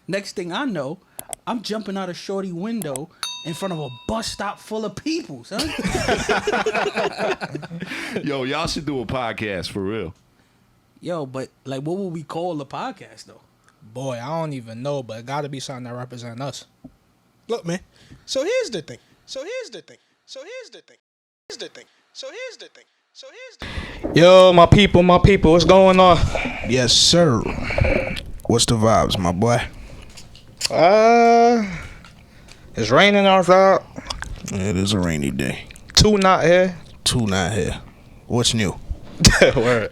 Next thing I know, I'm jumping out a shorty window in front of a bus stop full of people, son. Yo, y'all should do a podcast for real. Yo, but like, what would we call the podcast though? Boy, I don't even know, but it got to be something that represents us. Look, man. So here's the thing. Yo, my people, what's going on? Yes, sir. What's the vibes, my boy? It's raining outside. It is a rainy day. 2 not here. 2 not here. What's new? Word.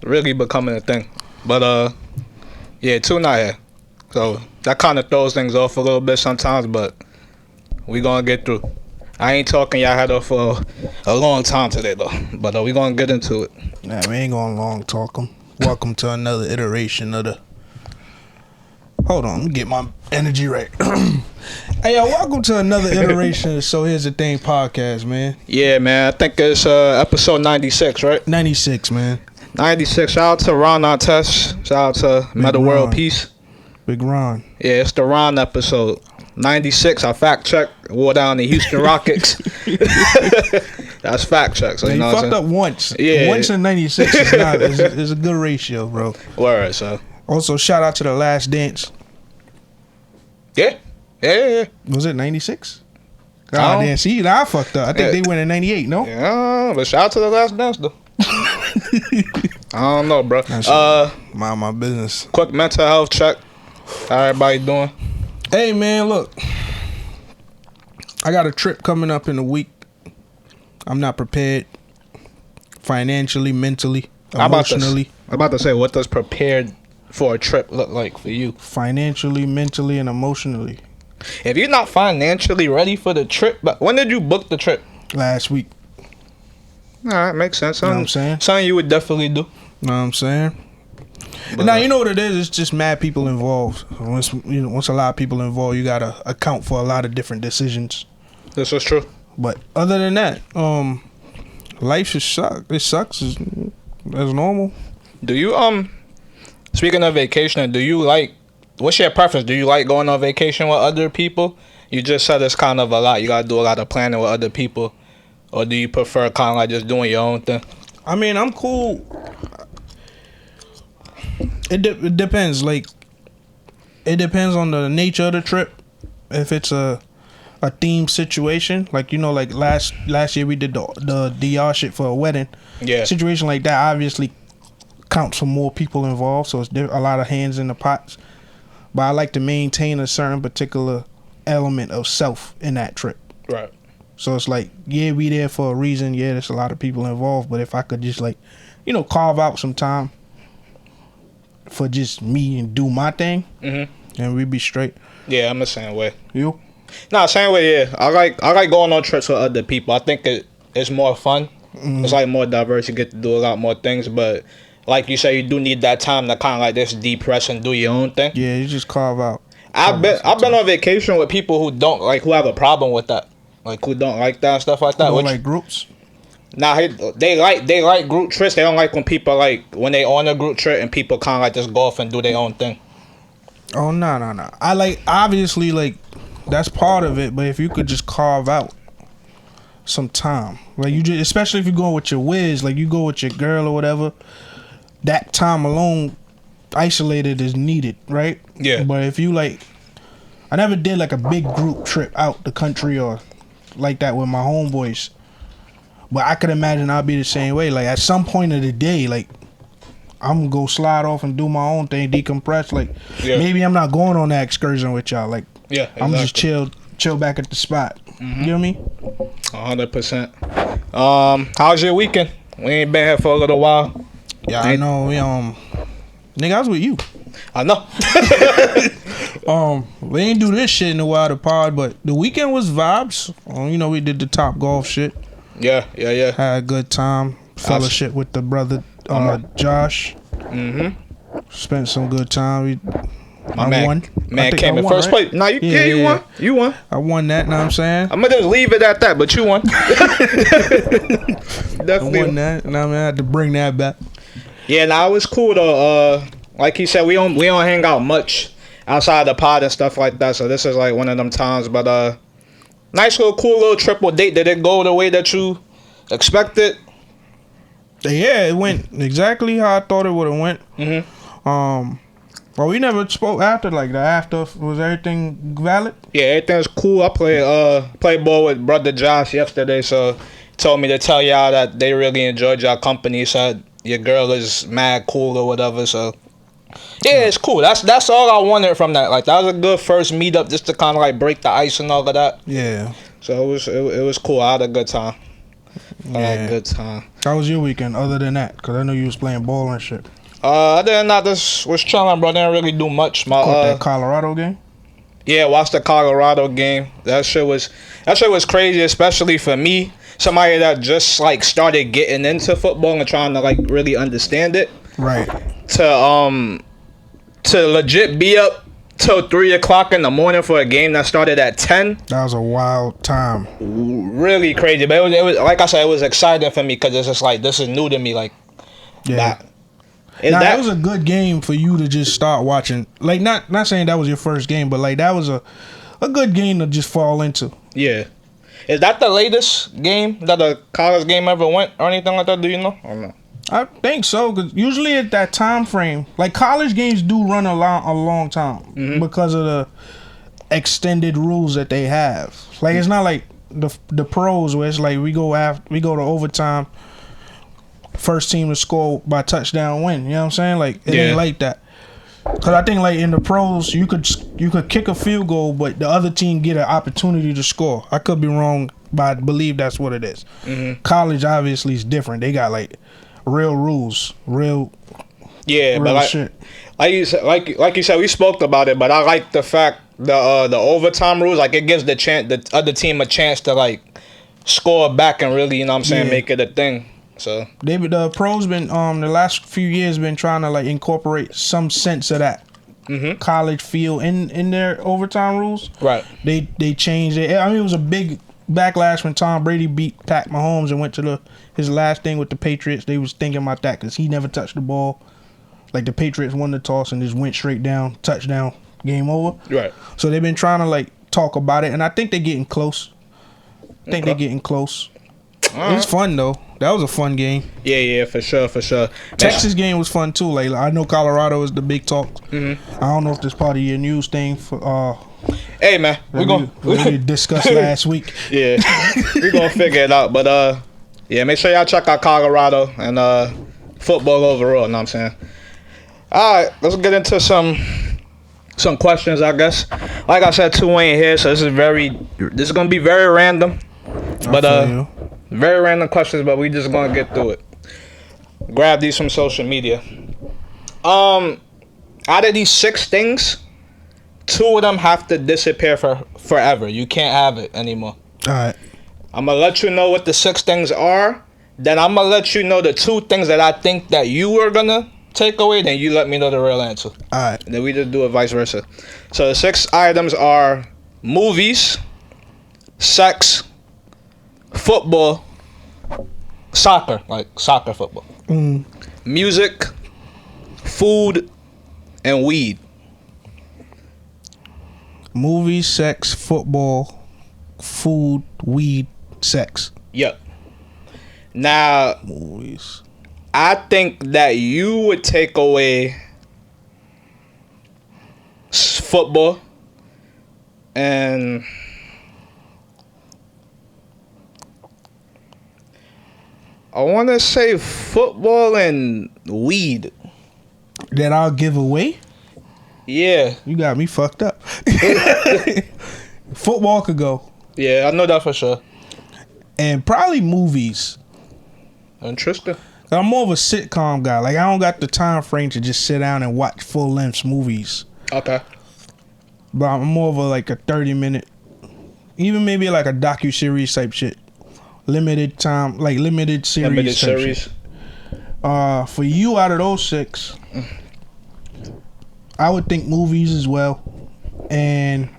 Really becoming a thing. But, yeah, 2 not here. So that kind of throws things off a little bit sometimes, but we gonna get through. I ain't talking y'all head off for a long time today, though. But we gonna get into it. Nah, we ain't gonna long talk 'em. Welcome to another iteration of the... Hold on, let me get my energy right. Hey, yo, welcome to another iteration of So Here's the Thing podcast, man. Yeah, man. I think it's episode 96, right? 96, man. 96. Shout out to Ron Artest. Shout out to Meta World Peace. Big Ron. Yeah, it's the Ron episode. 96. I fact checked. Wore down the Houston Rockets. That's fact check. So Yeah, you fucked up once. Yeah. Once in 96 is not. It's a good ratio, bro. Word, so. Also, shout out to The Last Dance. Yeah. Was it 96? God damn, see, I fucked up. I think they went in 98, no? Yeah, but shout out to The Last Dance, though. I don't know, bro. Mind my business. Quick mental health check. How everybody doing? Hey, man, look. I got a trip coming up in a week. I'm not prepared financially, mentally, emotionally. I'm about to say, what does prepared for a trip look like for you? Financially, mentally, and emotionally. If you're not financially ready for the trip, but when did you book the trip? Last week. All right, makes sense. You know what I'm saying? Something you would definitely do. Know what I'm saying? But now, you know what it is? It's just mad people involved. Once a lot of people involved, you got to account for a lot of different decisions. This is true. But other than that, life just sucks. It sucks as normal. Do you, speaking of vacation, what's your preference? Do you like going on vacation with other people? You just said it's kind of a lot. You got to do a lot of planning with other people. Or do you prefer kind of like just doing your own thing? I mean, I'm cool. It depends. Like, it depends on the nature of the trip. If it's a themed situation, like, like last year we did the DR shit for a wedding. Yeah. Situation like that obviously counts for more people involved, so it's a lot of hands in the pots. But I like to maintain a certain particular element of self in that trip. Right. So it's like, yeah, we there for a reason. Yeah, there's a lot of people involved. But if I could just carve out some time for just me and do my thing, then we'd be straight. Yeah, I'm the same way. You? Nah, same way. Yeah, I like going on trips with other people. I think it's more fun. It's like more diverse. You get to do a lot more things. But like you say, you do need that time to kind of like just depress and do your own thing. Yeah, you just carve out. I've been on vacation with people who have a problem with that. Like, who don't like that and stuff like that. You don't like groups? Nah, they like group trips. They don't like when people when they on a group trip and people kind of like just go off and do their own thing. Oh, no. I obviously, that's part of it. But if you could just carve out some time. Like, especially if you're going with your whiz, like you go with your girl or whatever, that time alone, isolated, is needed, right? Yeah. But if you, I never did, a big group trip out the country or like that with my homeboys, but I could imagine I'd be the same way. Like, at some point of the day, I'm gonna go slide off and do my own thing, decompress. Maybe I'm not going on that excursion with y'all. Yeah, exactly. I'm just chill back at the spot. You know what I mean? 100%. How's your weekend? We ain't been here for a little while. Yeah, I know. Nigga, I was with you. I know. We ain't do this shit in a while, the pod, but the weekend was vibes. We did the Top Golf shit. Yeah. Had a good time. Fellowship with the brother, Josh. Spent some good time. I won. Man came in first place. Nah, you won. You won. I won that, know what I'm saying? I'm gonna just leave it at that, but you won. Definitely. I won that, and I had to bring that back. Yeah, nah, it was cool though. like he said, we don't hang out much outside the pod and stuff like that. So this is like one of them times. But nice little cool little triple date. Did it go the way that you expected? Yeah, it went exactly how I thought it would have went. Well, we never spoke after like that. After, was everything valid? Yeah, everything's cool. I played ball with brother Josh yesterday, so he told me to tell y'all that they really enjoyed y'all company. Said your girl is mad cool or whatever. So yeah, it's cool. That's all I wanted from that. Like that was a good first meetup, just to kind of like break the ice and all of that. Yeah. So it was cool. I had a good time. I had a good time. How was your weekend other than that? Because I know you was playing ball and shit. Other than that, this was chilling, bro. Didn't really do much. Caught that Colorado game? Yeah, watched the Colorado game. That shit was crazy, especially for me, somebody that just like started getting into football and trying to like really understand it. Right. To legit be up till 3:00 in the morning for a game that started at 10. That was a wild time. Really crazy, but it was like I said, it was exciting for me because it's just like this is new to me. Like, yeah. That was a good game for you to just start watching. Like, not saying that was your first game, but like that was a good game to just fall into. Yeah. Is that the latest game that a college game ever went or anything like that? Do you know? I don't know. I think so, because usually at that time frame, like college games do run a long time because of the extended rules that they have. Like it's not like the pros where it's like we go to overtime. First team to score by touchdown win. You know what I'm saying? Like it ain't like that. Cause I think like in the pros you could kick a field goal, but the other team get an opportunity to score. I could be wrong, but I believe that's what it is. College obviously is different. They got like real rules, real but like, shit. Like you said, we spoke about it, but I like the fact the overtime rules. Like it gives the other team a chance to like score back and really, you know what I'm saying, make it a thing. So the pros been the last few years been trying to like incorporate some sense of that college feel in their overtime rules. Right. They changed it. I mean, it was a big backlash when Tom Brady beat Pat Mahomes and went to his last thing with the Patriots. They was thinking about that because he never touched the ball. Like the Patriots won the toss and just went straight down, touchdown, game over. Right. So they've been trying to like talk about it, and I think they're getting close. They're getting close. It's fun though. That was a fun game. Yeah, for sure. Texas game was fun too. Like I know Colorado is the big talk. I don't know if this part of your news thing for hey man, we discussed last week. Yeah, we gonna figure it out. But yeah, make sure y'all check out Colorado and football overall. Know what I'm saying? All right, let's get into some questions. I guess, like I said, two ain't here, so this is gonna be very random. But very random questions, but we just gonna get through it. Grab these from social media. Out of these 6 things, 2 of them have to disappear forever. You can't have it anymore. Alright. I'm gonna let you know what the 6 things are. Then I'm gonna let you know the 2 things that I think that you are gonna take away. Then you let me know the real answer. Alright. And then we just do it vice versa. So the 6 items are movies, sex, football, soccer, like soccer football, music, food, and weed. Movies, sex, football, food, weed, sex. Yep. Now, Movies. I think that you would take away football and I want to say football and weed. That I'll give away? Yeah. You got me fucked up. Football could go. Yeah, I know that for sure. And probably movies. Interesting. I'm more of a sitcom guy. Like, I don't got the time frame to just sit down and watch full-length movies. Okay. But I'm more of a 30-minute, even maybe like a docu-series type shit. Limited time, like limited series. Limited series. Shit. For you, out of those 6, I would think movies as well, and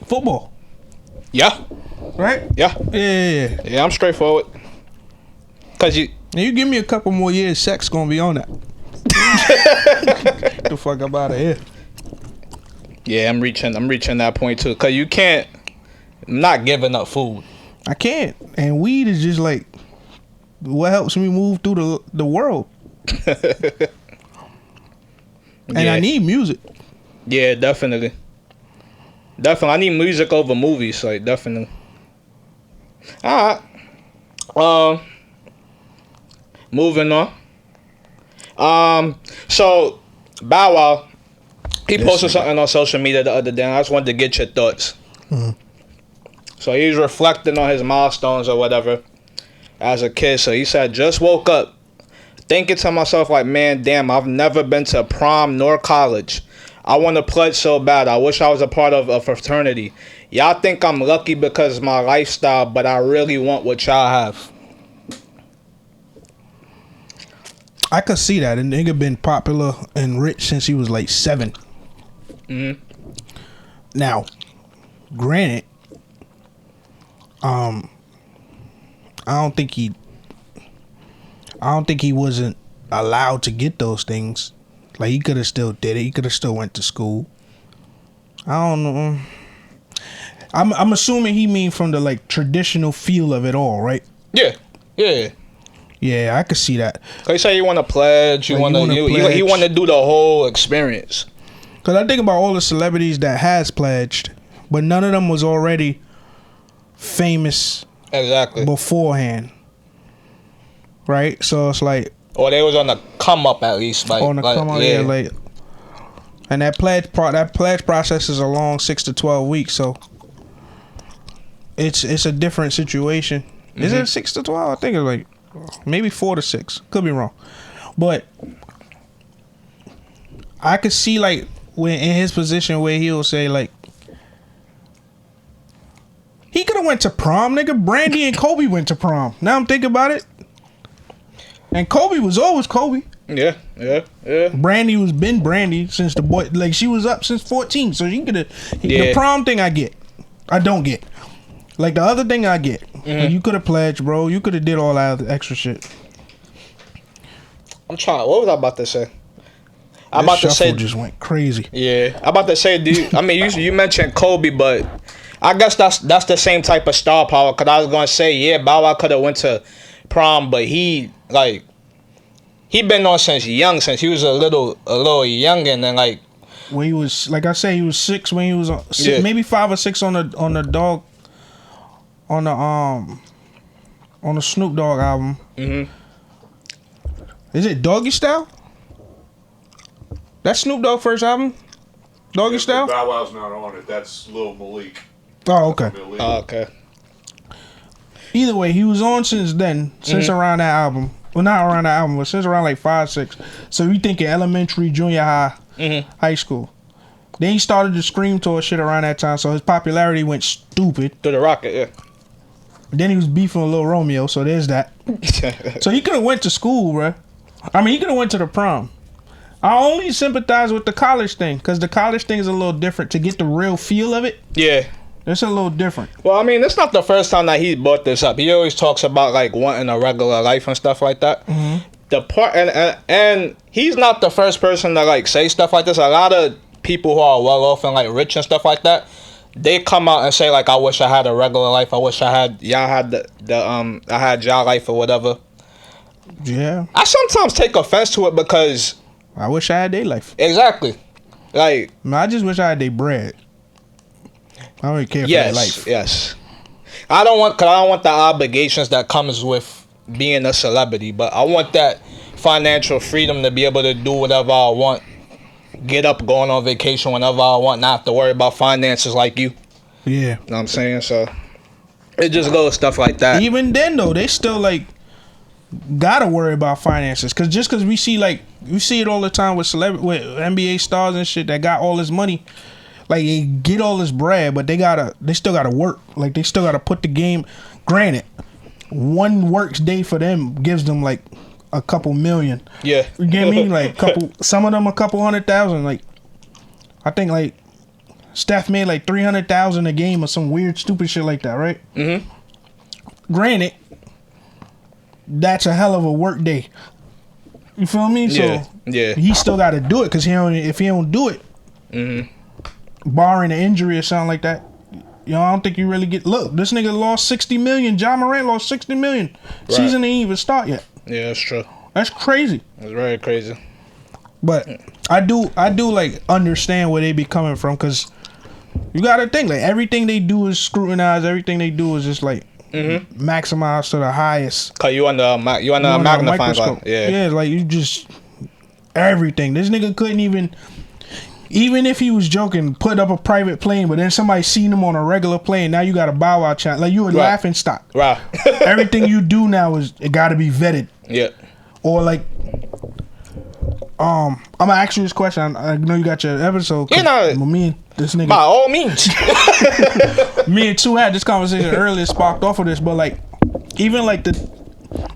football. Yeah. Right? Yeah. Yeah. Yeah, I'm straightforward. Cause And you give me a couple more years, sex gonna be on that. Get the fuck up out of here. Yeah, I'm reaching that point too. Cause you can't. I'm not giving up food. I can't. And weed is just like what helps me move through the world. And I need music. Yeah, definitely. I need music over movies, like definitely. All right. Moving on. So Bow Wow, he posted something on social media the other day, and I just wanted to get your thoughts. Mm-hmm. So he's reflecting on his milestones or whatever as a kid. So he said, just woke up thinking to myself like, man, damn, I've never been to prom nor college. I want to pledge so bad. I wish I was a part of a fraternity. Y'all think I'm lucky because of my lifestyle, but I really want what y'all have. I could see that. And nigga been popular and rich since he was like 7. Mm-hmm. Now, granted, I don't think he wasn't allowed to get those things. Like he could have still did it. He could have still went to school. I don't know. I'm assuming he mean from the like traditional feel of it all, right? Yeah. Yeah, I could see that. He say you want to pledge. You want to do the whole experience. Cause I think about all the celebrities that has pledged, but none of them was already famous Exactly. beforehand. Right? So it's like, or they was on the come up at least. Like, on the come up, yeah. Like, and that pledge process is a long 6 to 12 weeks. So it's a different situation. Is it 6 to 12? I think it's like maybe 4 to 6. Could be wrong, but I could see like when in his position where he'll say like he could have went to prom, nigga. Brandy and Kobe went to prom. Now I'm thinking about it. And Kobe was always Kobe. Yeah. Brandy was been Brandy since the boy, like she was up since 14. So you could have the prom thing I get. I don't get. Like the other thing I get. Mm-hmm. You could have pledged, bro. You could have did all that extra shit. I'm trying. What was I about to say? I'm about to say just went crazy. Yeah, I'm about to say. You mentioned Kobe, but I guess that's the same type of star power. Cause I was gonna say, yeah, Bow Wow could have went to prom, but he been on since he was a little young, and then like when he was, like I say, he was 6 when he was on, maybe 5 or 6 on the Snoop Dogg album. Mm-hmm. Is it Doggy Style? That's Snoop Dogg first album? Doggy Style? Bow Wow's not on it. That's Lil Malik. Oh, okay. Okay. Either way, he was on since then, since around that album. Well, not around that album, but since around like 5, 6. So you thinking elementary, junior high, high school. Then he started the Scream Tour shit around that time, so his popularity went stupid. To the rocket, yeah. Then he was beefing with Lil Romeo, so there's that. So he could have went to school, bruh. I mean, he could have went to the prom. I only sympathize with the college thing, because the college thing is a little different to get the real feel of it. Yeah. It's a little different. Well, I mean, it's not the first time that he brought this up. He always talks about like wanting a regular life and stuff like that. Mm-hmm. The part and he's not the first person to like say stuff like this. A lot of people who are well off and like rich and stuff like that, they come out and say like, I wish I had a regular life. I wish I had I had y'all life or whatever. Yeah. I sometimes take offense to it because I wish I had their life. Exactly. Like, I just wish I had their bread. I don't really care for their life. Yes. I don't want the obligations that comes with being a celebrity, but I want that financial freedom to be able to do whatever I want. Get up, going on vacation whenever I want, not have to worry about finances like you. Yeah. You know what I'm saying? So it just goes stuff like that. Even then though, they still like gotta worry about finances. Cause we see it all the time with NBA stars and shit that got all this money. Like they get all this bread, but they still gotta work. Like they still gotta put the game. Granted, one works day for them gives them like a couple million. Yeah. You get me? Like some of them a couple 100,000. Like I think like Steph made like 300,000 a game or some weird stupid shit like that, right? Mm-hmm. Granted, that's a hell of a work day. You feel me? Yeah, So yeah. he still got to do it because if he don't do it, barring an injury or something like that, I don't think you really get. Look, this nigga lost 60 million. John Morant lost 60 million. Right. Season ain't even start yet. Yeah, that's true. That's crazy. It's very crazy. But I do like understand where they be coming from because you got to think like everything they do is scrutinized. Everything they do is just like maximized to the highest. Cause you under a magnifying glass. Yeah, like you just everything. This nigga couldn't even if he was joking, put up a private plane, but then somebody seen him on a regular plane. Now you got a Bow Wow channel. Like you a laughing stock. Right. Everything you do now it got to be vetted. Yeah. Or like, I'm gonna ask you this question. I know you got your episode. Me and this nigga. By all means. Me and Two had this conversation earlier, sparked off of this, but like, even like the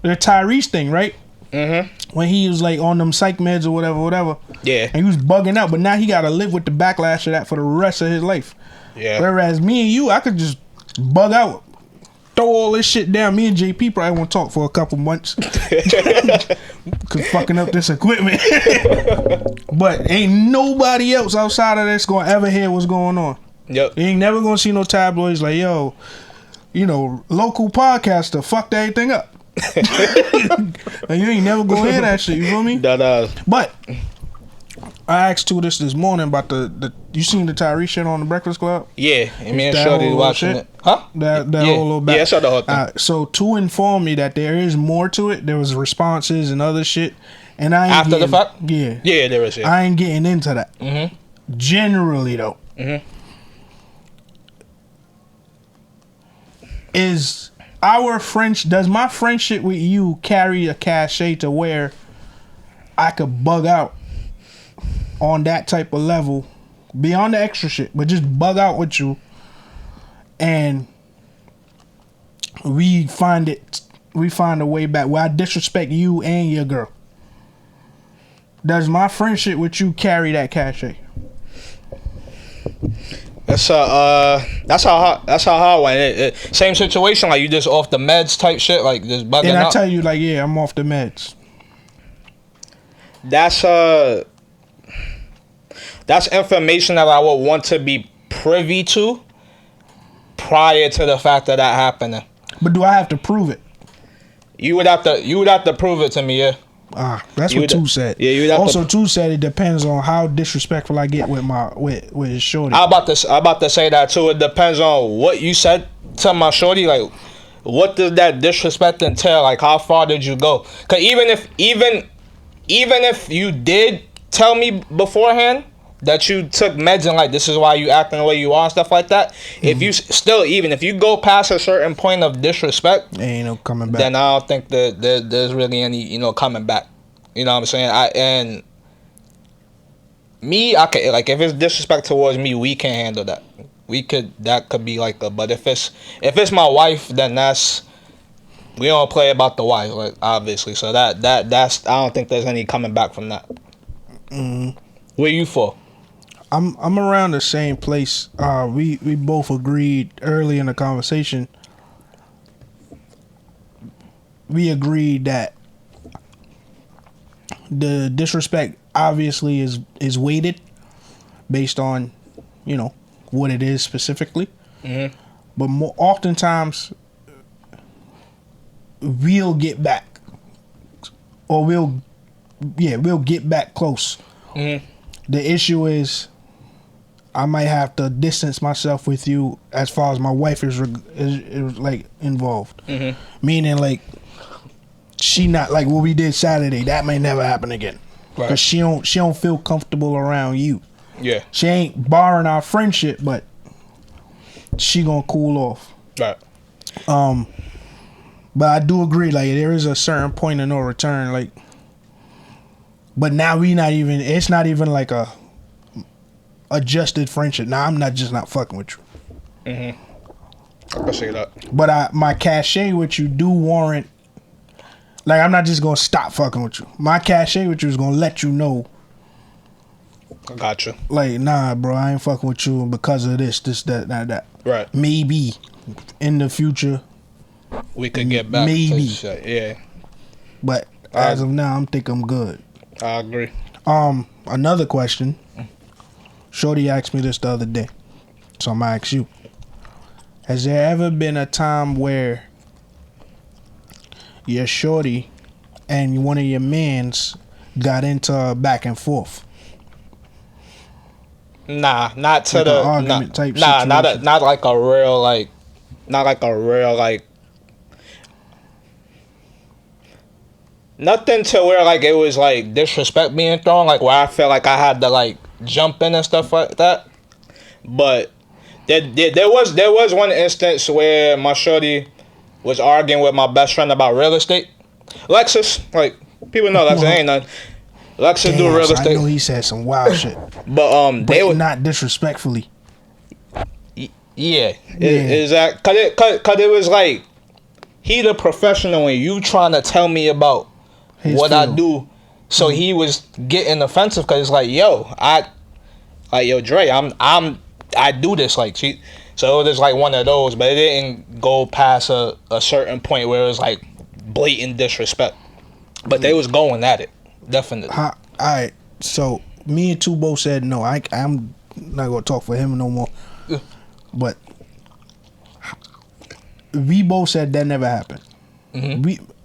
Tyrese thing, right? When he was like on them psych meds or whatever. Yeah. And he was bugging out, but now he got to live with the backlash of that for the rest of his life. Yeah. Whereas me and you, I could just bug out, throw all this shit down. Me and JP probably won't talk for a couple months. Cause fucking up this equipment. But ain't nobody else outside of this gonna ever hear what's going on. Yep. You ain't never gonna see no tabloids like, yo, local podcaster fucked everything up. Like, you ain't never gonna hear that shit, you feel me? But I asked Two this morning about the you seen the Tyrese shit on the Breakfast Club? Yeah, and me and Shorty watching it. Huh? That whole little back. Yeah, I saw the whole thing. So Two informed me that there is more to it. There was responses and other shit. And I ain't After the fact? Yeah. Yeah, there is. Yeah. I ain't getting into that. Generally though. Is does my friendship with you carry a cachet to where I could bug out on that type of level beyond the extra shit, but just bug out with you and we find a way back where I disrespect you and your girl? Does my friendship with you carry that cachet? That's how hard one. Same situation, like you just off the meds type shit, like just bugging out. And I tell you, like, yeah, I'm off the meds. That's information that I would want to be privy to prior to the fact of that happening. But do I have to prove it? You would have to prove it to me, yeah. That's what Two said. Yeah, you would have also, Two said it depends on how disrespectful I get with his shorty. I about to say that too. It depends on what you said to my shorty. Like, what does that disrespect entail? Like, how far did you go? Cause even if you did tell me beforehand that you took meds and like this is why you acting the way you are and stuff like that, if you still, even if you go past a certain point of disrespect, ain't no coming back. then I don't think that there's really any coming back. You know what I'm saying? I can, like, if it's disrespect towards me, we can handle that. That could be like but if it's my wife, then we don't play about the wife, like, obviously. So that's I don't think there's any coming back from that. Where you for? I'm around the same place. We both agreed early in the conversation. We agreed that the disrespect obviously is weighted based on what it is specifically. But more oftentimes we'll get back, or we'll get back close. The issue is I might have to distance myself with you as far as my wife is like involved. Meaning, like, she not like what we did Saturday. That may never happen again. Right. Cause she don't feel comfortable around you. Yeah. She ain't barring our friendship, but she gonna cool off. Right. But I do agree. Like, there is a certain point of no return. Like, but now it's not even like a adjusted friendship. Now I'm not fucking with you. I can see that. But my cachet with you do warrant, like, I'm not just gonna stop fucking with you. My cachet with you is gonna let you know. I got you. Like, nah, bro, I ain't fucking with you because of this, that. Right. Maybe in the future we could get back. Maybe. To shit. Yeah. But as of now, I'm think I'm good. I agree. Another question. Shorty asked me this the other day, so I'm gonna ask you. Has there ever been a time where your shorty and one of your mans got into a back and forth? Nah, not to Like the an argument type not situation. not like a real nothing to where like it was like disrespect being thrown, like where I feel like I had to like jump in and stuff like that. But there was one instance where my shorty was arguing with my best friend about real estate. Lexus, like people know Lexus ain't nothing. Lexus do real So I estate. know he said some wild shit, But they but were not disrespectfully. yeah. Is that cause it was like he the professional and you trying to tell me about His what I field. do. So he was getting offensive because it's like, yo, Dre, I do this like she. So it was like one of those, but it didn't go past a certain point where it was like blatant disrespect. But they was going at it, definitely. All right, so me and two both said no. I'm not gonna talk for him no more. Yeah. But we both said that never happened.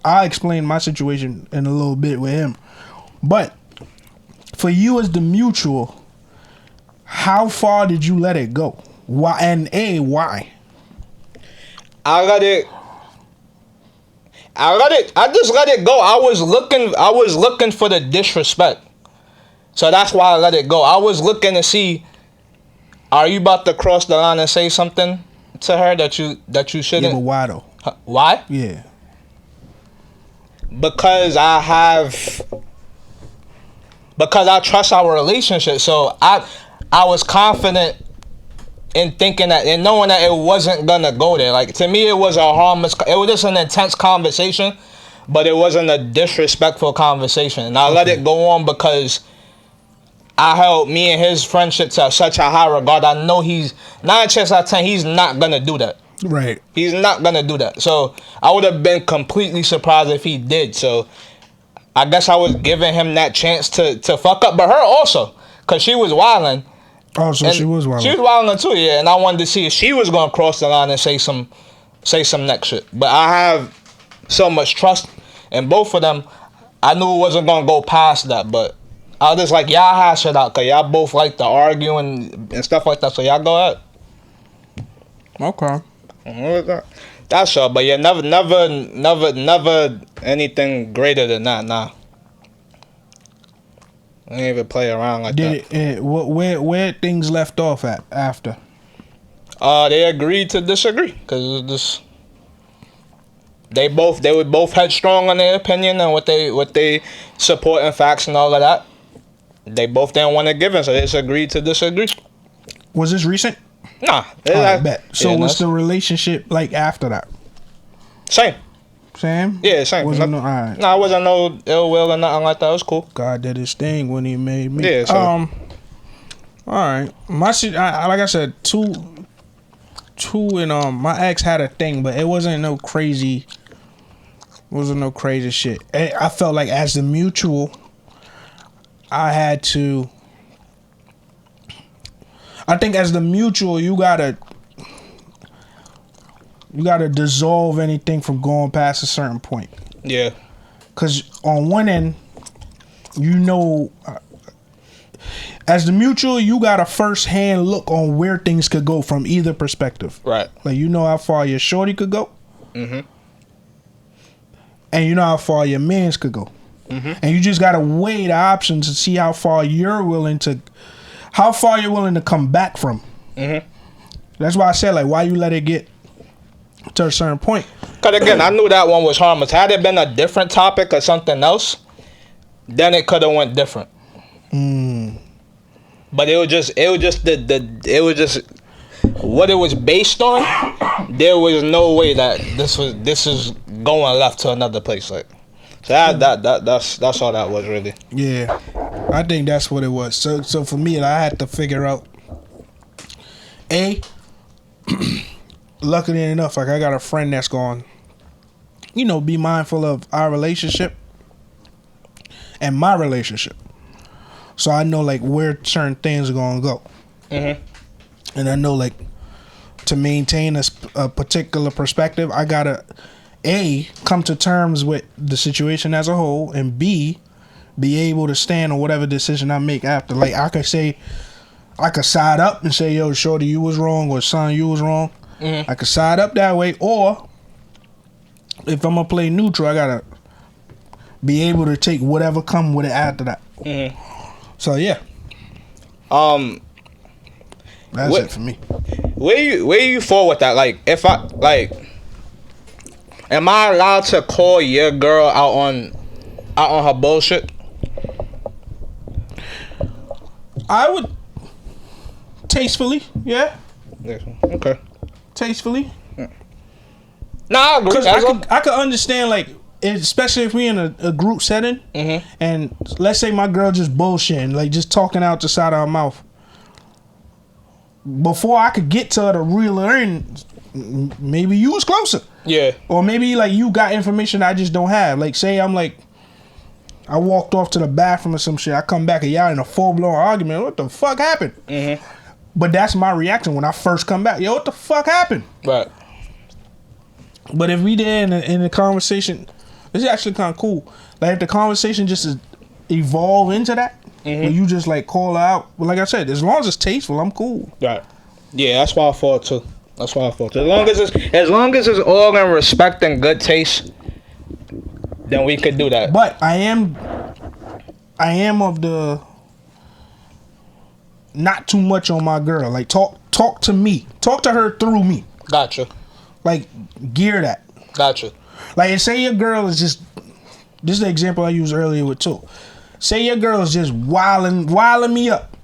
I explained my situation in a little bit with him, but for you as the mutual, how far did you let it go? Why and why? I just let it go. I was looking for the disrespect. So that's why I let it go. I was looking to see, are you about to cross the line and say something to her that you shouldn't? Yeah, but why though? Why? Yeah. Because I trust our relationship. So I was confident in thinking that and knowing that it wasn't gonna go there. Like to me, it was a harmless. It was just an intense conversation, but it wasn't a disrespectful conversation. And I let it go on because I held me and his friendship to such a high regard. I know he's 9 chances out of 10 he's not gonna do that. Right. He's not gonna do that. So I would have been completely surprised if he did. So I guess I was giving him that chance to fuck up, but her also, cause she was wilding. Oh, so And she was wild. She was wilding too, yeah. And I wanted to see if she was gonna cross the line and say some next shit. But I have so much trust in both of them. I knew it wasn't gonna go past that, but I was just like, y'all hash it out, cause y'all both like to argue and stuff like that. So y'all go ahead. Okay. That's all. But yeah, never anything greater than that. Nah. I didn't even play around like that. Where things left off at after? They agreed to disagree because this. They were both headstrong on their opinion and what they support and facts and all of that. They both didn't want to give in, so they just agreed to disagree. Was this recent? Nah, I bet. So yeah, what's the relationship like after that? Same. Same? Yeah, same. Wasn't no, all right. Nah, it wasn't no ill will or nothing like that. It was cool. God did his thing when he made me. Yeah. So. All right. My shit. Like I said, two and my ex had a thing, but it wasn't no crazy. Wasn't no crazy shit. I felt like as the mutual, I had to. I think as the mutual, you gotta dissolve anything from going past a certain point. Yeah. Cause on one end, as the mutual, you got a first hand look on where things could go from either perspective. Right. Like you know how far your shorty could go. Mhm. And you know how far your mans could go. Mhm. And you just gotta weigh the options to see how far you're willing to come back from. Mhm. That's why I said, like, why you let it get to a certain point. Cause again, I knew that one was harmless. Had it been a different topic or something else, then it could have went different. But it was just what it was based on. There was no way that this is going left to another place. Like, so that's all that was really. Yeah, I think that's what it was. So for me, I had to figure out. Luckily enough, like I got a friend that's going, be mindful of our relationship. and my relationship. So I know like where certain things are gonna go, and I know like to maintain a particular perspective, I gotta A, come to terms with the situation as a whole, and B, be able to stand on whatever decision I make after. Like I could side up and say, yo, shorty, you was wrong, or son, you was wrong. I could side up that way, or if I'm gonna play neutral, I gotta be able to take whatever come with it after that. So yeah, that's it for me. Where you fall with that? Like, if I like, am I allowed to call your girl out on her bullshit? I would tastefully, yeah. Okay. Tastefully. Nah, I agree. Because I could understand, like, especially if we in a group setting, and let's say my girl just bullshitting, like just talking out the side of her mouth. Before I could get to her to reel her in, maybe you was closer. Yeah. Or maybe like you got information I just don't have. Like say I'm like, I walked off to the bathroom or some shit. I come back and y'all in a full blown argument. What the fuck happened? But that's my reaction when I first come back. Yo, what the fuck happened? Right. But if we did in the conversation, this is actually kind of cool. Like if the conversation just evolve into that, where you just like call her out. Well, like I said, as long as it's tasteful, I'm cool. Right. Yeah, that's why I thought too. As long as it's all in respect and good taste, then we could do that. But I am of the not too much on my girl. Like talk to me. Talk to her through me. Gotcha. Like gear that. Gotcha. Like say your girl is just, this is the example I used earlier with too. Say your girl is just wilding me up.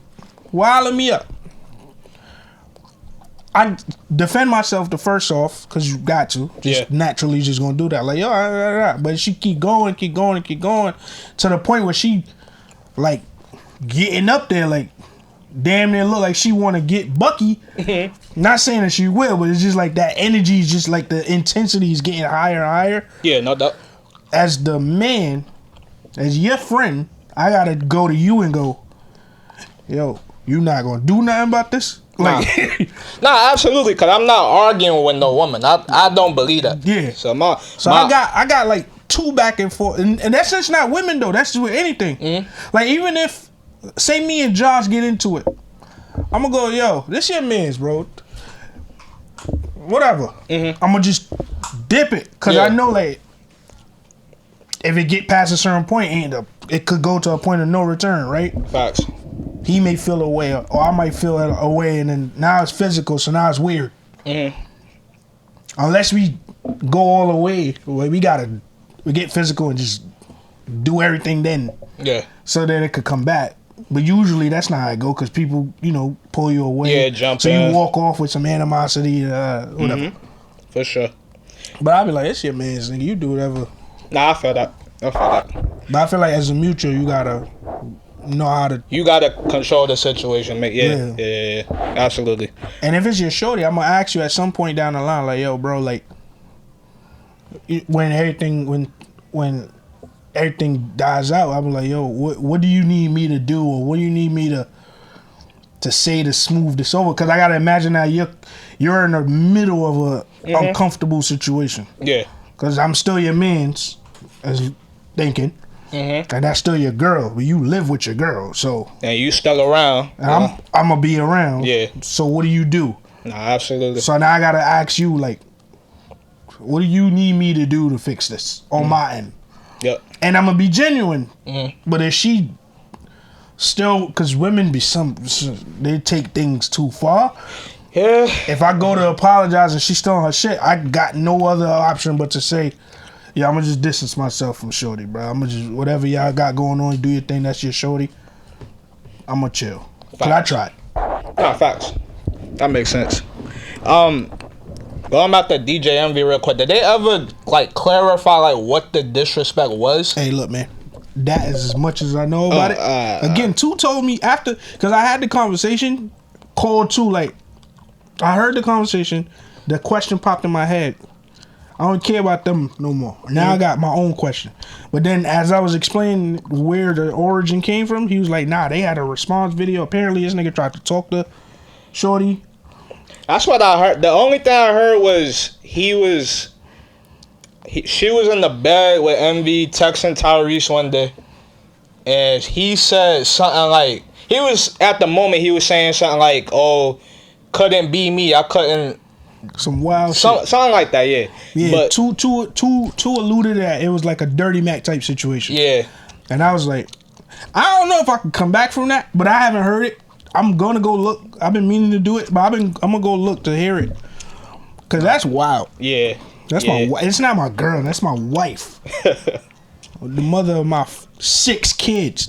I defend myself the first off, because you got to. Just naturally just gonna do that. Like, yo, but she keep going to the point where she like getting up there, like damn near look like she want to get Bucky. Not saying that she will, but it's just like that energy is just like the intensity is getting higher and higher. Yeah, no doubt. As the man, as your friend, I gotta go to you and go, yo, you not gonna do nothing about this? Like, nah, absolutely, cause I'm not arguing with no woman. I don't believe that. Yeah. So I got like two back and forth, and that's just not women though. That's just with anything. Like even if say me and Josh get into it, I'm gonna go, yo, this your man's, bro. Whatever. I'm gonna just dip it, cause I know like if it get past a certain point, it could go to a point of no return, right? Facts. He may feel a way, or I might feel a way, and then now it's physical, so now it's weird. Unless we go all the way, we get physical and just do everything then. Yeah. So that it could come back. But usually that's not how it go, because people, pull you away. Yeah, jump so in. You walk off with some animosity, whatever. For sure. But I'll be like, it's your man's nigga. You do whatever. Nah, I feel that. But I feel like as a mutual, you gotta know how to. You gotta control the situation, mate. Yeah. Absolutely. And if it's your shorty, I'm gonna ask you at some point down the line, like, yo, bro, like, when everything dies out, I'm like, yo, what do you need me to do, or what do you need me to say to smooth this over? Because I gotta imagine that you're in the middle of a uncomfortable situation. Yeah. Because I'm still your man's, as thinking. And that's still your girl, but you live with your girl, so. And you stuck around. And I'm gonna be around. Yeah. So what do you do? Nah, absolutely. So now I gotta ask you, like, what do you need me to do to fix this on my end? Yep. And I'm gonna be genuine. But if she still, because women they take things too far. Yeah. If I go to apologize and she's still on her shit, I got no other option but to say, yeah, I'm gonna just distance myself from shorty, bro. I'm gonna just, whatever y'all got going on, do your thing, that's your shorty. I'm gonna chill. Cause I tried. Nah, facts. That makes sense. Going back to DJ Envy real quick, did they ever like clarify like what the disrespect was? Hey, look, man. That is as much as I know about it. Again, Two told me after, because I had the conversation, called Two, like, I heard the conversation, the question popped in my head. I don't care about them no more. Now I got my own question. But then as I was explaining where the origin came from, he was like, nah, they had a response video. Apparently this nigga tried to talk to Shorty. That's what I heard. The only thing I heard was she was in the bed with MV texting Tyrese one day, and he said something like, he was at the moment he was saying something like, "Oh, couldn't be me. I couldn't." Some wild shit. Something like that, yeah. Yeah, but two alluded that it was like a Dirty Mac type situation. Yeah. And I was like, I don't know if I can come back from that, but I haven't heard it. I'm gonna go look. I've been meaning to do it, but I'm gonna go look to hear it. Cause that's wild. Yeah. That's my. It's not my girl. That's my wife. The mother of my 6 kids.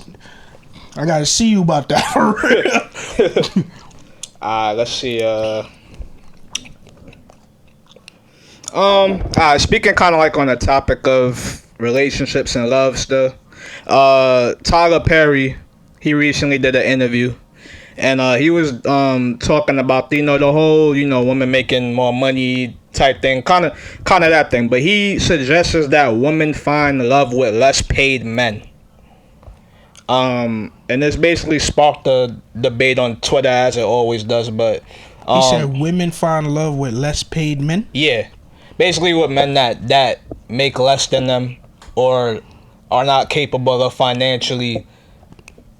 I gotta see you about that for real. Let's see. Speaking kind of like on the topic of relationships and love stuff. Tyler Perry, he recently did an interview, and he was talking about the whole women making more money type thing, kind of that thing. But he suggests that women find love with less paid men. And this basically sparked a debate on Twitter, as it always does. But he said women find love with less paid men. Yeah, basically with men that make less than them or are not capable of financially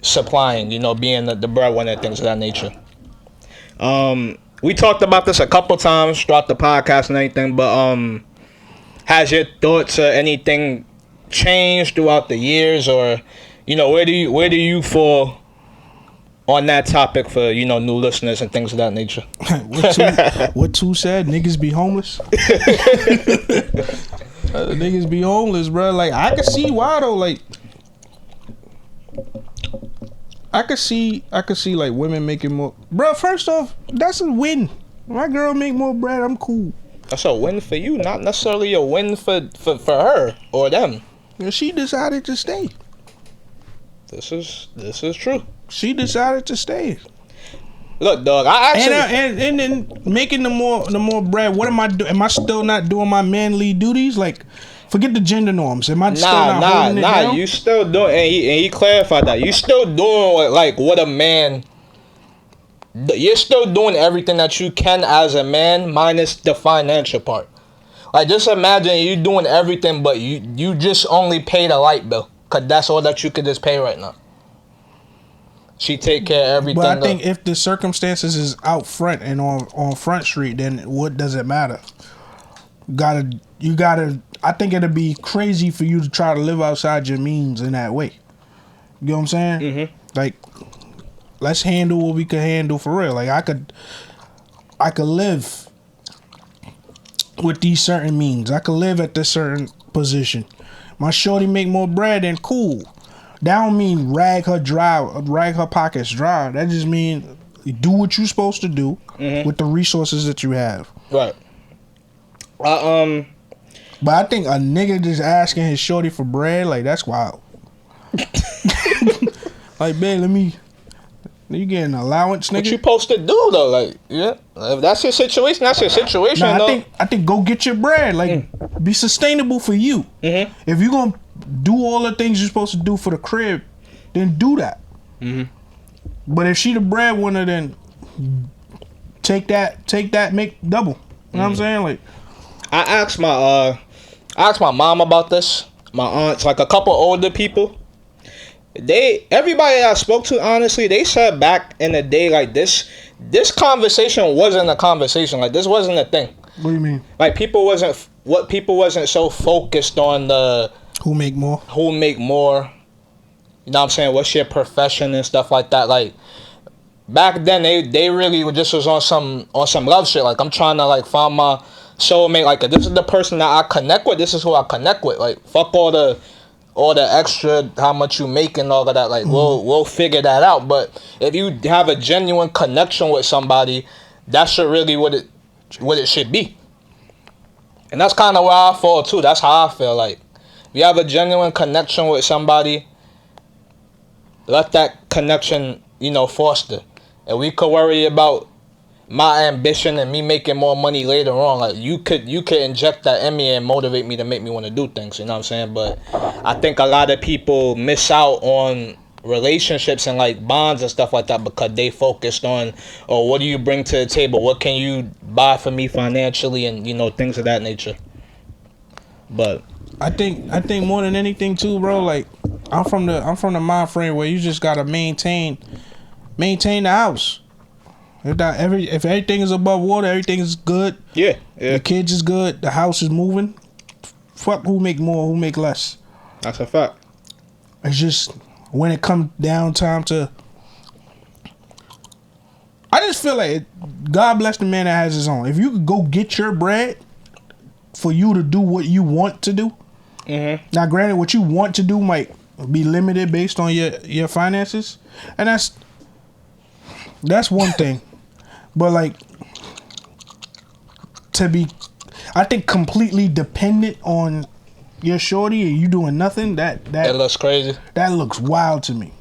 supplying, being the breadwinner, things of that nature. We talked about this a couple times throughout the podcast and everything, but has your thoughts or anything changed throughout the years, or where do you fall on that topic for new listeners and things of that nature? What two said? Niggas be homeless. Niggas be homeless, bro. Like, I could see why though. Like, I could see like women making more. Bro, first off, that's a win. My girl make more bread, I'm cool. That's a win for you, not necessarily a win for her or them. And she decided to stay. This is true. She decided to stay. Look, dog, I actually and then making the more bread. What am I doing? Am I still not doing my manly duties? Like, forget the gender norms. Am I still not holding it down? You still doing, and he clarified that you still doing what a man. You're still doing everything that you can as a man, minus the financial part. Like, just imagine you doing everything, but you just only pay the light bill, cause that's all that you could just pay right now. She take care of everything. But I think if the circumstances is out front and on Front Street, then what does it matter? You gotta. I think it'd be crazy for you to try to live outside your means in that way. You know what I'm saying? Mm-hmm. Like, let's handle what we can handle for real. Like, I could live with these certain means. I could live at this certain position. My shorty make more bread, then cool. That don't mean rag her pockets dry. That just means do what you're supposed to do with the resources that you have. Right. But I think a nigga just asking his shorty for bread, like, that's wild. Like, babe, you getting an allowance, nigga? What you supposed to do though? Like, yeah, if that's your situation, that's your situation. Nah, I think go get your bread. Like, be sustainable for you. Mm-hmm. If you gonna do all the things you're supposed to do for the crib, then do that. Mm-hmm. But if she the breadwinner, then take that, make double. You know what I'm saying? Like, I asked my mom about this. My aunts, like a couple older people. Everybody I spoke to, honestly, they said back in the day, like, this conversation wasn't a conversation. Like, this wasn't a thing. what do you mean? Like, people wasn't so focused on the Who make more? You know what I'm saying? What's your profession and stuff like that? Like, back then they really just was on some love shit. Like, I'm trying to, like, find my soulmate. Like, if this is the person that I connect with, this is who I connect with. Like, fuck all the extra, how much you make and all of that. Like, we'll figure that out. But if you have a genuine connection with somebody, that's really what it should be. And that's kind of where I fall too. That's how I feel. Like, if you have a genuine connection with somebody, let that connection, foster. And we could worry about my ambition and me making more money later on. Like you could inject that in me and motivate me to make me want to do things. You know what I'm saying? But I think a lot of people miss out on relationships and like bonds and stuff like that because they focused on, oh, what do you bring to the table? What can you buy for me financially, and things of that nature. But I think more than anything too, bro. Like I'm from the mind frame where you just gotta maintain the house. If everything is above water, everything is good. Yeah. The kids is good. The house is moving. Fuck who make more, who make less. That's a fact. It's just when it comes down time to. I just feel like God bless the man that has his own. If you could go get your bread for you to do what you want to do. Mm-hmm. Now, granted, what you want to do might be limited based on your finances, and that's one thing. But like to be, I think completely dependent on your shorty and you doing nothing, that looks crazy. That looks wild to me.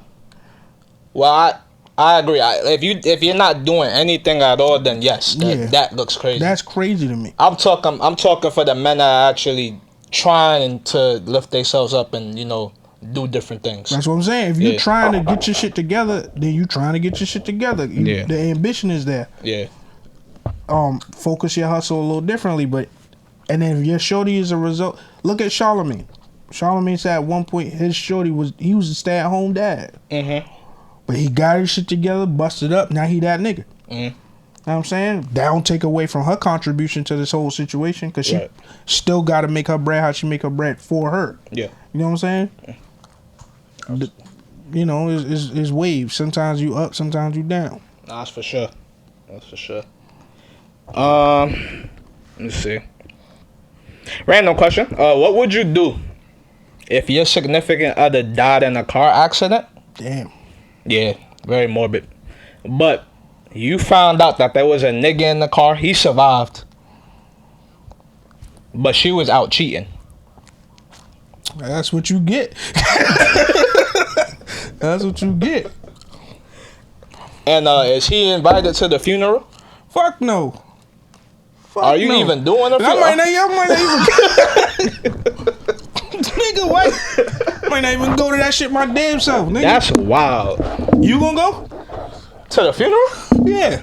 Well, I agree. If you're not doing anything at all, then yes, that looks crazy. That's crazy to me. I'm talking for the men that are actually trying to lift themselves up and do different things. That's what I'm saying. If you're trying to get your shit together, then you trying to get your shit together. The ambition is there. Yeah. Focus your hustle a little differently, and then if your shorty is a result, look at Charlemagne. Charlemagne said at one point his shorty was a stay-at-home dad. Mm-hmm. But he got his shit together, busted up. Now he that nigga. Mm-hmm. You know what I'm saying? That don't take away from her contribution to this whole situation because she still got to make her bread how she make her bread for her. Yeah. You know what I'm saying? It's waves. Sometimes you up, sometimes you down. That's for sure. Let me see. Random question. What would you do if your significant other died in a car accident? Damn. Yeah, very morbid. But you found out that there was a nigga in the car. He survived. But she was out cheating. That's what you get. That's what you get. And is he invited to the funeral? Fuck no. Are you even doing a funeral? I might not even. Nigga, what? Might not even go to that shit my damn self, nigga. That's wild. You gonna go? To the funeral? Yeah.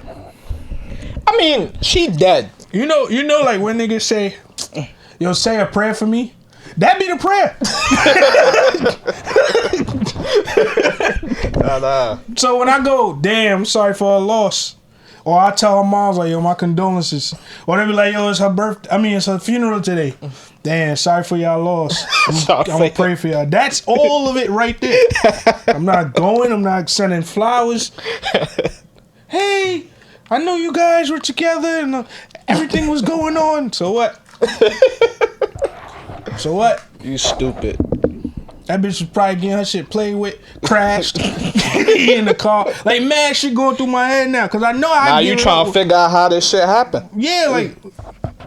I mean, she dead. You know, like when niggas say, yo, say a prayer for me. That be the prayer. So when I go, damn, sorry for her loss. Or I tell her mom's like, yo, my condolences. Or they be like, yo, it's her funeral today. Damn, sorry for y'all loss. I'm gonna pray for y'all. That's all of it right there. I'm not going. I'm not sending flowers. Hey, I know you guys were together and everything was going on. So what? So what? You stupid. That bitch was probably getting her shit played with, crashed in the car. Like, mad shit going through my head now. Because I know I now you trying to figure out how this shit happened. Yeah, like,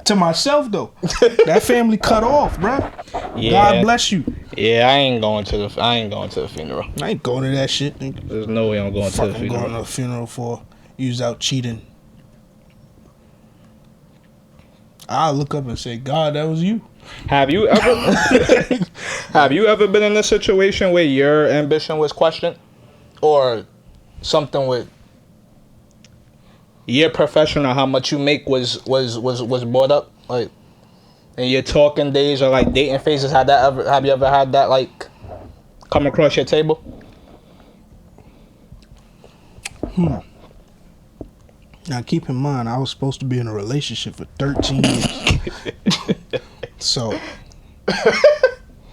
to myself, though. That family cut off, bro. Yeah. God bless you. Yeah, I ain't going to the funeral. I ain't going to that shit, nigga. There's no way I'm going to the funeral. I'm going to a funeral for you was out cheating. I'll look up and say, God, that was you. Have you ever been in a situation where your ambition was questioned, or something with your profession or how much you make was brought up, like in your talking days or like dating phases? Have you ever had that like come across your table? Now keep in mind, I was supposed to be in a relationship for 13 years. So,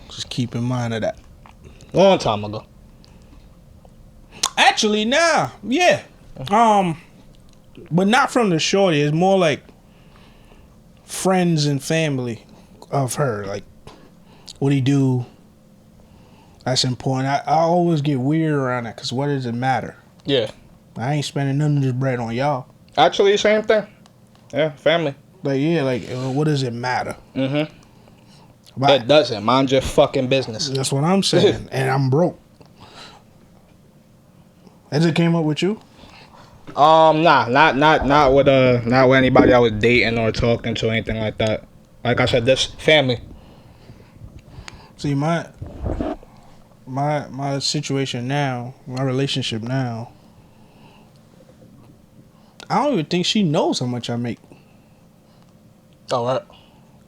just keep in mind of that. Long time ago. Actually, nah, yeah. But not from the shorty. It's more like friends and family of her. Like, what he do? That's important. I always get weird around that because what does it matter? Yeah. I ain't spending none of this bread on y'all. Actually, same thing. Yeah, family. Like, yeah, like, what does it matter? Mm-hmm. It doesn't. Mind your fucking business. That's what I'm saying. And I'm broke. Has it came up with you? Not with anybody I was dating or talking to or anything like that. Like I said, this family. See, my situation now, my relationship now, I don't even think she knows how much I make. All right.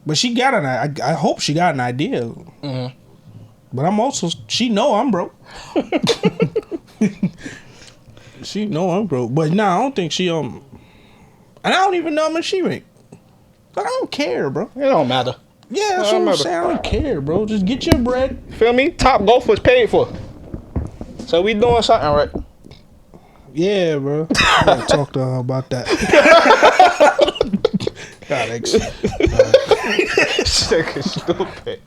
But she got I hope she got an idea. Mm-hmm. But I'm also, she know I'm broke. She know I'm broke. But nah, I don't think she, and I don't even know how much she make. Like, I don't care, bro. It don't matter. Yeah, that's what I'm saying. I don't care, bro. Just get your bread. Feel me? Top Golf was paid for. So we doing something right. Yeah, bro. I gotta talk to her about that. God, Stupid.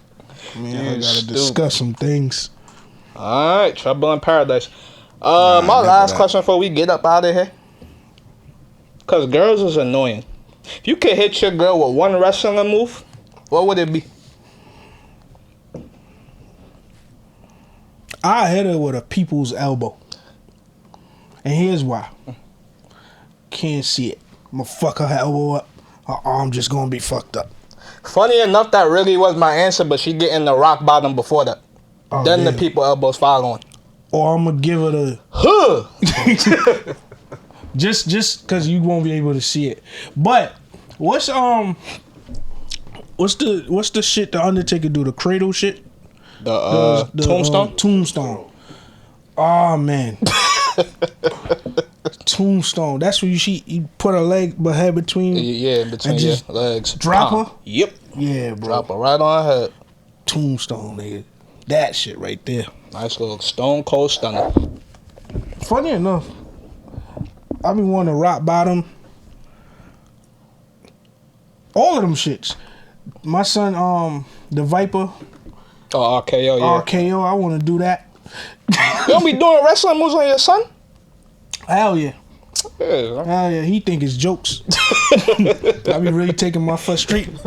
Man, I gotta discuss some things. Alright, Trouble in Paradise. My last question before we get up out of here. Cause girls is annoying. If you could hit your girl with one wrestling move, what would it be? I hit her with a people's elbow. And here's why. Can't see it. I'm gonna fuck her elbow up. Her arm just gonna be fucked up. Funny enough, that really was my answer, but she get in the rock bottom before that. Oh, then damn. the people elbows following. Or I'm gonna give her the Huh! just cause you won't be able to see it. But what's the shit the Undertaker do? The cradle shit? The tombstone? Tombstone. Oh man. Tombstone. That's where you put her head between. Yeah, between your legs. Drop her? Yep. Yeah, bro. Drop her right on her head. Tombstone, nigga. That shit right there. Nice little stone cold stunner. Funny enough, I be wanting to rock bottom. All of them shits. My son, the Viper. Oh, RKO, yeah. RKO, I want to do that. You don't be doing wrestling moves on your son? Hell yeah. Yeah. Hell yeah, he think it's jokes. I be really taking my frustration.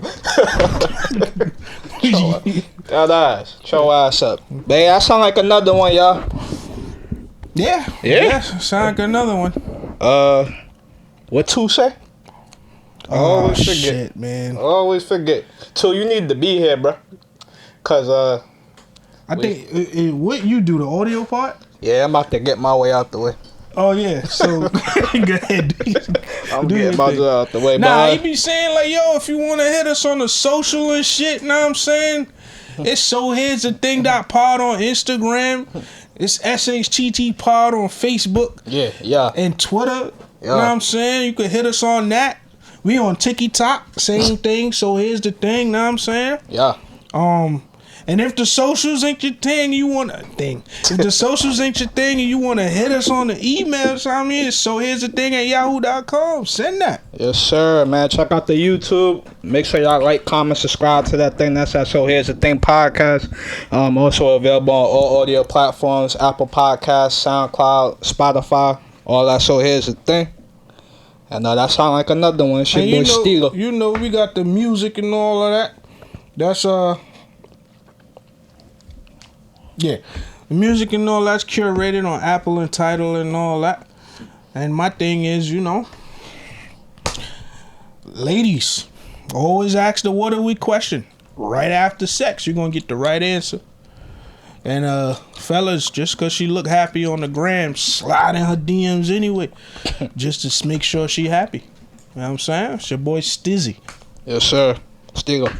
That ass. Show ass up. Man, that sound like another one, y'all. Yeah. Sound like another one. What two say? Oh, Always forget. shit, man. Always forget. So you need to be here, bro. Cause I think what you do, the audio part? yeah, I'm about to get my way out the way. Oh yeah, so go ahead. I'm Do getting your about thing. to out the way. Nah, But he be saying like, yo, if you want to hit us on the social and shit, know what I'm saying? It's So Here's the Thing .pod on Instagram. It's SHTT Pod on Facebook yeah. and Twitter. Yeah. Know what I'm saying? You can hit us on that. We on TikTok, same thing. So Here's the Thing, know what I'm saying? Yeah. And if the socials ain't your thing, If the socials ain't your thing and you want to hit us on the email, so I mean, so here's the thing at yahoo.com. Send that. Yes, sir, man. Check out the YouTube. Make sure y'all like, comment, subscribe to that thing. That's that So Here's the Thing podcast. Also available on all audio platforms: Apple Podcasts, SoundCloud, Spotify, all that. So Here's the Thing. And that sound like another one. Shit, boy, Steeler. You know, we got the music and all of that. That's yeah, the music and all that's curated on Apple and Tidal and all that. And my thing is, you know, ladies, always ask the what are we question right after sex. You're gonna get the right answer. And fellas, just cause she look happy on the gram, slide in her DMs anyway, just to make sure she happy. You know what I'm saying? It's your boy Stizzy. Yes, sir. Steeler.